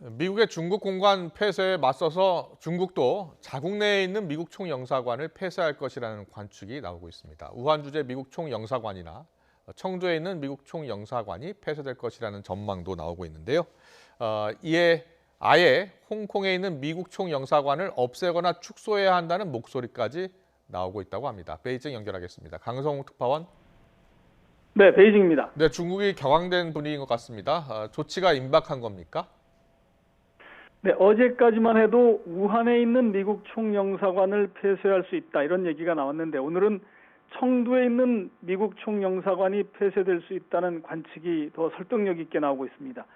미국의 중국 공관 폐쇄에 맞서서 중국도 자국 내에 있는 미국 총영사관을 폐쇄할 것이라는 관측이 나오고 있습니다. 우한 주재 미국 총영사관이나 청두에 있는 미국 총영사관이 폐쇄될 것이라는 전망도 나오고 있는데요. 이에 아예 홍콩에 있는 미국 총영사관을 없애거나 축소해야 한다는 목소리까지 나오고 있다고 합니다. 베이징 연결하겠습니다. 강성욱 특파원. 네, 베이징입니다. 네, 중국이 격앙된 분위기인 것 같습니다. 조치가 임박한 겁니까? 네, 어제까지만 해도 우한에 있는 미국 총영사관을 폐쇄할 수 있다 이런 얘기가 나왔는데 오늘은 청두에 있는 미국 총영사관이 폐쇄될 수 있다는 관측이 더 설득력 있게 나오고 있습니다.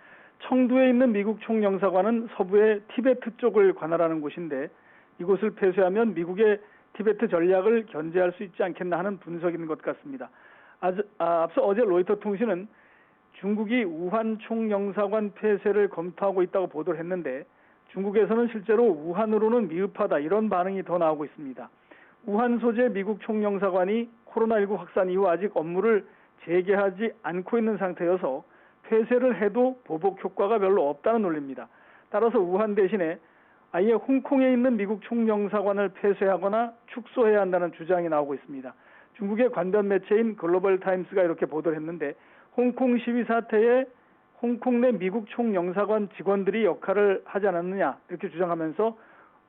청두에 있는 미국 총영사관은 서부의 티베트 쪽을 관할하는 곳인데 이곳을 폐쇄하면 미국의 티베트 전략을 견제할 수 있지 않겠나 하는 분석인 것 같습니다. 앞서 어제 로이터 통신은 중국이 우한 총영사관 폐쇄를 검토하고 있다고 보도를 했는데 중국에서는 실제로 우한으로는 미흡하다 이런 반응이 더 나오고 있습니다. 우한 소재 미국 총영사관이 코로나19 확산 이후 아직 업무를 재개하지 않고 있는 상태여서 폐쇄를 해도 보복 효과가 별로 없다는 논리입니다. 따라서 우한 대신에 아예 홍콩에 있는 미국 총영사관을 폐쇄하거나 축소해야 한다는 주장이 나오고 있습니다. 중국의 관변 매체인 글로벌 타임스가 이렇게 보도를 했는데 홍콩 시위 사태에 홍콩 내 미국 총영사관 직원들이 역할을 하지 않았느냐 이렇게 주장하면서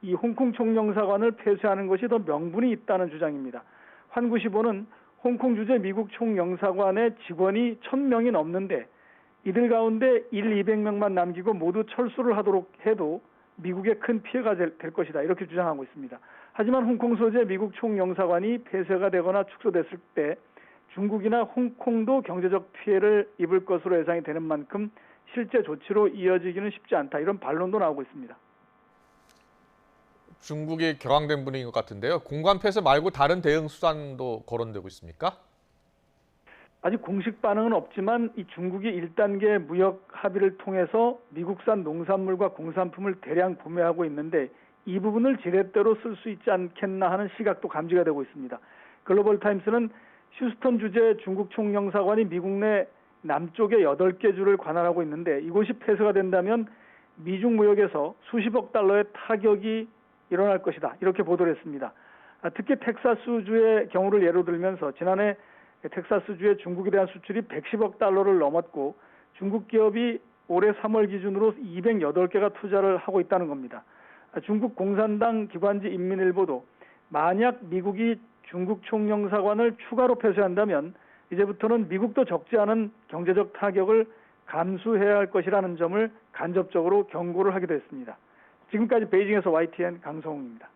이 홍콩 총영사관을 폐쇄하는 것이 더 명분이 있다는 주장입니다. 환구시보는 홍콩 주재 미국 총영사관의 직원이 1,000명이 넘는데 이들 가운데 200명만 남기고 모두 철수를 하도록 해도 미국에 큰 피해가 될 것이다 이렇게 주장하고 있습니다. 하지만 홍콩 소재 미국 총영사관이 폐쇄가 되거나 축소됐을 때 중국이나 홍콩도 경제적 피해를 입을 것으로 예상이 되는 만큼 실제 조치로 이어지기는 쉽지 않다 이런 반론도 나오고 있습니다. 중국이 격앙된 분위기인 것 같은데요. 공관 폐쇄 말고 다른 대응 수단도 거론되고 있습니까? 아직 공식 반응은 없지만 이 중국이 1단계 무역 합의를 통해서 미국산 농산물과 공산품을 대량 구매하고 있는데 이 부분을 지렛대로 쓸 수 있지 않겠나 하는 시각도 감지가 되고 있습니다. 글로벌 타임스는 휴스턴 주재 중국 총영사관이 미국 내 남쪽의 8개 주를 관할하고 있는데 이곳이 폐쇄가 된다면 미중 무역에서 수십억 달러의 타격이 일어날 것이다 이렇게 보도를 했습니다. 특히 텍사스주의 경우를 예로 들면서 지난해 텍사스주의 중국에 대한 수출이 110억 달러를 넘었고 중국 기업이 올해 3월 기준으로 208개가 투자를 하고 있다는 겁니다. 중국 공산당 기관지 인민일보도 만약 미국이 중국 총영사관을 추가로 폐쇄한다면 이제부터는 미국도 적지 않은 경제적 타격을 감수해야 할 것이라는 점을 간접적으로 경고를 하기도 했습니다. 지금까지 베이징에서 YTN 강성웅입니다.